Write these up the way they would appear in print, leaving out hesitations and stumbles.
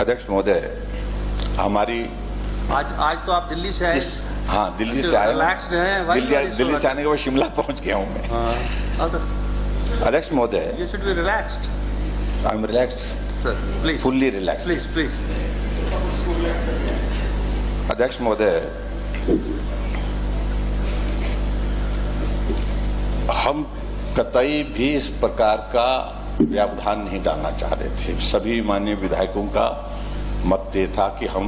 अध्यक्ष महोदय, हमारी आज तो आप दिल्ली से आए। हाँ, दिल्ली से आए। रिलैक्स्ड हैं। दिल्ली से आने के बाद शिमला पहुंच गया हूं मैं। अध्यक्ष महोदय, You should be relaxed. I am relaxed, Sir, please. Fully relaxed. Please. अध्यक्ष महोदय, हम कतई भी इस प्रकार का व्यवधान नहीं डालना चाह रहे थे। सभी माननीय विधायकों का मत ये था कि हम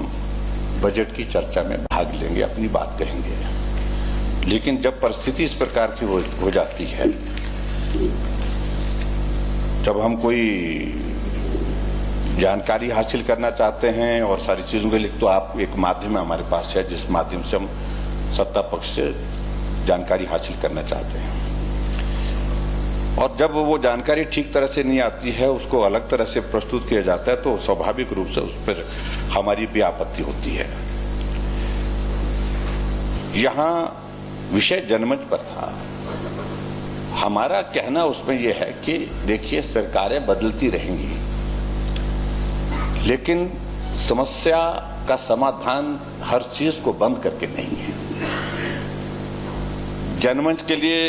बजट की चर्चा में भाग लेंगे, अपनी बात कहेंगे। लेकिन जब परिस्थिति इस प्रकार की हो जाती है, जब हम कोई जानकारी हासिल करना चाहते हैं और सारी चीजों के लिए, तो आप एक माध्यम हमारे पास है जिस माध्यम से हम सत्ता पक्ष से जानकारी हासिल करना चाहते हैं। और जब वो जानकारी ठीक तरह से नहीं आती है, उसको अलग तरह से प्रस्तुत किया जाता है, तो स्वाभाविक रूप से उस पर हमारी भी आपत्ति होती है। यहां विषय जनमंच पर था। हमारा कहना उसमें यह है कि देखिए, सरकारें बदलती रहेंगी, लेकिन समस्या का समाधान हर चीज को बंद करके नहीं है। जनमंच के लिए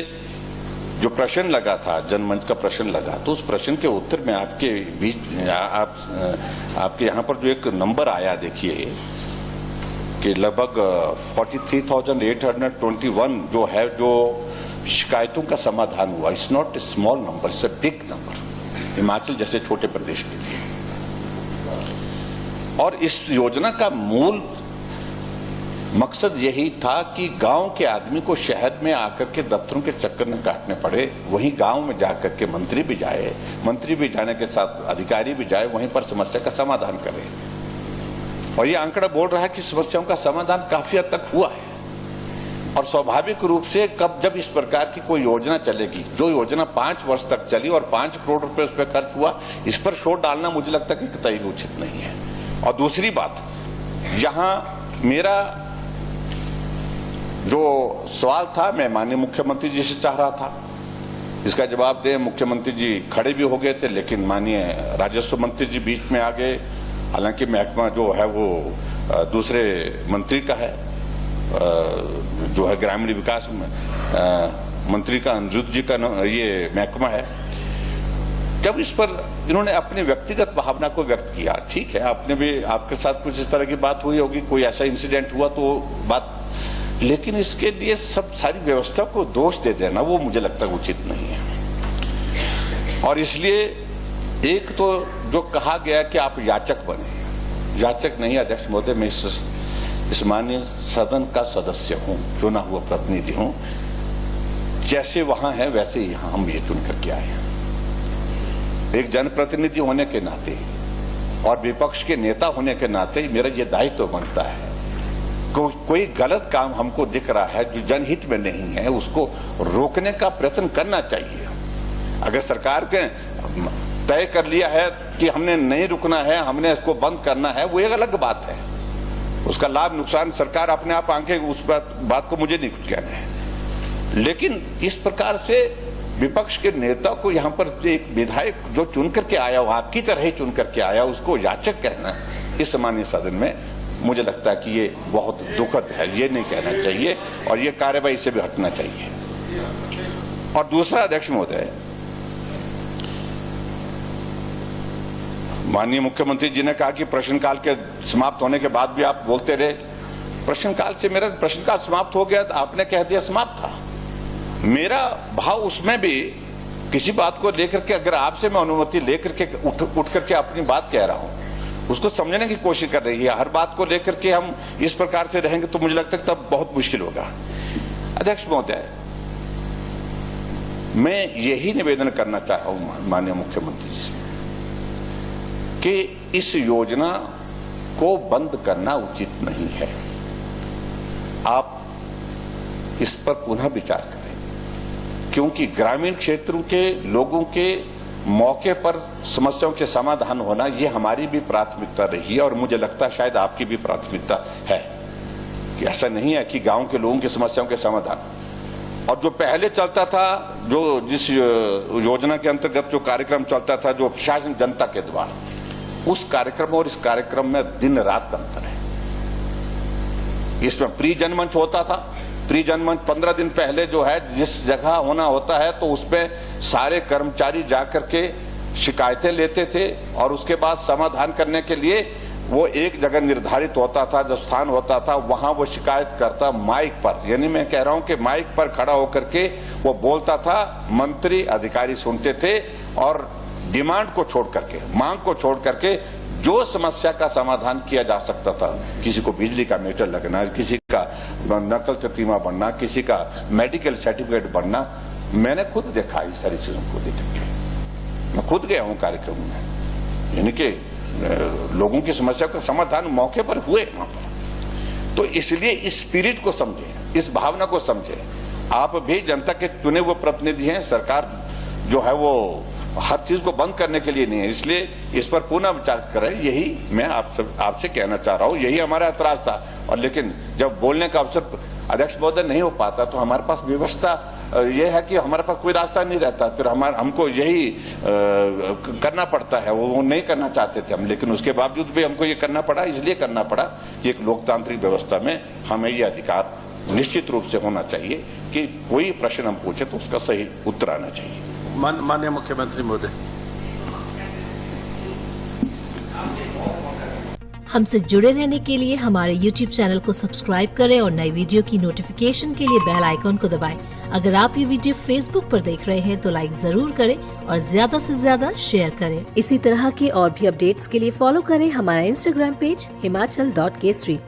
जो प्रश्न लगा था, जनमंच का प्रश्न लगा, तो उस प्रश्न के उत्तर में आपके बीच आपके यहां पर जो एक नंबर आया, देखिए कि लगभग 43,821 जो है, जो शिकायतों का समाधान हुआ। It's not a small number, it's a big number Himachal जैसे छोटे प्रदेश के लिए। और इस योजना का मूल मकसद यही था कि गांव के आदमी को शहर में आकर के दफ्तरों के चक्कर न काटने पड़े, वहीं गांव में जाकर के मंत्री भी जाए, मंत्री भी जाने के साथ अधिकारी भी जाए, वहीं पर समस्या का समाधान करे। और ये आंकड़ा बोल रहा है कि समस्याओं का समाधान काफी हद तक हुआ है। और स्वाभाविक रूप से जब इस प्रकार की कोई योजना चलेगी, जो योजना 5 वर्ष तक चली और 5 करोड़ रुपए उस पर खर्च हुआ, इस पर शोर डालना मुझे लगता है कि कतई भी उचित नहीं है। और दूसरी बात, यहां मेरा जो सवाल था, मैं माननीय मुख्यमंत्री जी से चाह रहा था, इसका जवाब दे। मुख्यमंत्री जी खड़े भी हो गए थे, लेकिन माननीय राजस्व मंत्री जी बीच में आ गए। हालांकि महकमा जो है वो दूसरे मंत्री का है, जो है ग्रामीण विकास मंत्री का, अनिरुद्ध जी का ये महकमा है। जब इस पर इन्होंने अपनी व्यक्तिगत भावना को व्यक्त किया, ठीक है, आपने भी, आपके साथ कुछ इस तरह की बात हुई होगी, कोई ऐसा इंसिडेंट हुआ तो बात, लेकिन इसके लिए सब सारी व्यवस्था को दोष दे देना, वो मुझे लगता है उचित नहीं है। और इसलिए एक तो जो कहा गया कि आप याचक बने, याचक नहीं अध्यक्ष महोदय, मैं इस माननीय सदन का सदस्य हूं, चुना हुआ प्रतिनिधि हूं। जैसे वहां है वैसे यहां हम ये चुन करके आए हैं। एक जनप्रतिनिधि होने के नाते और विपक्ष के नेता होने के नाते मेरा ये दायित्व बनता है, कोई गलत काम हमको दिख रहा है जो जनहित में नहीं है, उसको रोकने का प्रयत्न करना चाहिए। अगर सरकार के तय कर लिया है कि हमने नहीं रुकना है, हमने इसको बंद करना है, वो एक अलग बात है। उसका लाभ नुकसान सरकार अपने आप आंके, उस बात को मुझे नहीं कुछ कहना है। लेकिन इस प्रकार से विपक्ष के नेता को यहां पर एक विधायक जो चुन करके आया, वो आपकी तरह ही चुन करके आया, उसको याचक कहना इस सामान्य सदन में, मुझे लगता है कि ये बहुत दुखद है, ये नहीं कहना चाहिए और ये कार्यवाही से भी हटना चाहिए। और दूसरा अध्यक्ष महोदय, माननीय मुख्यमंत्री जी ने कहा कि प्रश्नकाल के समाप्त होने के बाद भी आप बोलते रहे। प्रश्नकाल से मेरा प्रश्नकाल समाप्त हो गया, तो आपने कह दिया समाप्त था। मेरा भाव उसमें भी किसी बात को लेकर के, अगर आपसे मैं अनुमति लेकर के उठ करके अपनी बात कह रहा हूं, उसको समझने की कोशिश कर रही है, हर बात को लेकर के हम इस प्रकार से रहेंगे तो मुझे लगता है तब बहुत मुश्किल होगा। अध्यक्ष महोदय, मैं यही निवेदन करना चाह रहा हूं माननीय मुख्यमंत्री जी से कि इस योजना को बंद करना उचित नहीं है। आप इस पर पुनः विचार करें, क्योंकि ग्रामीण क्षेत्रों के लोगों के मौके पर समस्याओं के समाधान होना, ये हमारी भी प्राथमिकता रही है और मुझे लगता है शायद आपकी भी प्राथमिकता है। कि ऐसा नहीं है कि गांव के लोगों की समस्याओं के समाधान, और जो पहले चलता था, जो जिस योजना के अंतर्गत जो कार्यक्रम चलता था, जो प्रशासन जनता के द्वारा, उस कार्यक्रम और इस कार्यक्रम में दिन रात का अंतर है। इसमें प्री जनमंच होता था, प्री जनमंच 15 दिन पहले जो है जिस जगह होना होता है तो उसमें सारे कर्मचारी जाकर के शिकायतें लेते थे और उसके बाद समाधान करने के लिए वो एक जगह निर्धारित होता था, जो स्थान होता था वहां वो शिकायत करता माइक पर, यानी मैं कह रहा हूं कि माइक पर खड़ा होकर के वो बोलता था, मंत्री अधिकारी सुनते थे और डिमांड को छोड़ करके, मांग को छोड़ करके जो समस्या का समाधान किया जा सकता था, किसी को बिजली का मीटर लगना, किसी का नकल प्रतिमा बनना, किसी का मेडिकल सर्टिफिकेट बनना, मैंने खुद देखा इस सारी चीजों को देख के। मैं खुद गया हूं कार्यक्रम में, यानी कि लोगों की समस्या का समाधान मौके पर हुए वहां पर। तो इसलिए इस स्पिरिट को समझे, इस भावना को समझे। आप भी जनता के चुने हुए प्रतिनिधि हैं, सरकार जो है वो हर चीज को बंद करने के लिए नहीं है, इसलिए इस पर पुनः विचार करें, यही मैं आपसे कहना चाह रहा हूं। यही हमारा ऐतराज था। और लेकिन जब बोलने का अवसर अध्यक्ष महोदय नहीं हो पाता तो हमारे पास व्यवस्था यह है कि हमारे पास कोई रास्ता नहीं रहता, फिर हमको यही करना पड़ता है। वो नहीं करना चाहते थे हम, लेकिन उसके बावजूद भी हमको ये करना पड़ा, इसलिए करना पड़ा कि एक लोकतांत्रिक व्यवस्था में हमें ये अधिकार निश्चित रूप से होना चाहिए कि कोई प्रश्न हम पूछे तो उसका सही उत्तर आना चाहिए। माननीय मुख्यमंत्री महोदय, हमसे जुड़े रहने के लिए हमारे YouTube चैनल को सब्सक्राइब करें और नई वीडियो की नोटिफिकेशन के लिए बेल आइकॉन को दबाएं। अगर आप ये वीडियो Facebook पर देख रहे हैं तो लाइक जरूर करें और ज्यादा से ज्यादा शेयर करें। इसी तरह के और भी अपडेट्स के लिए फॉलो करें हमारा Instagram पेज himachal.kesri।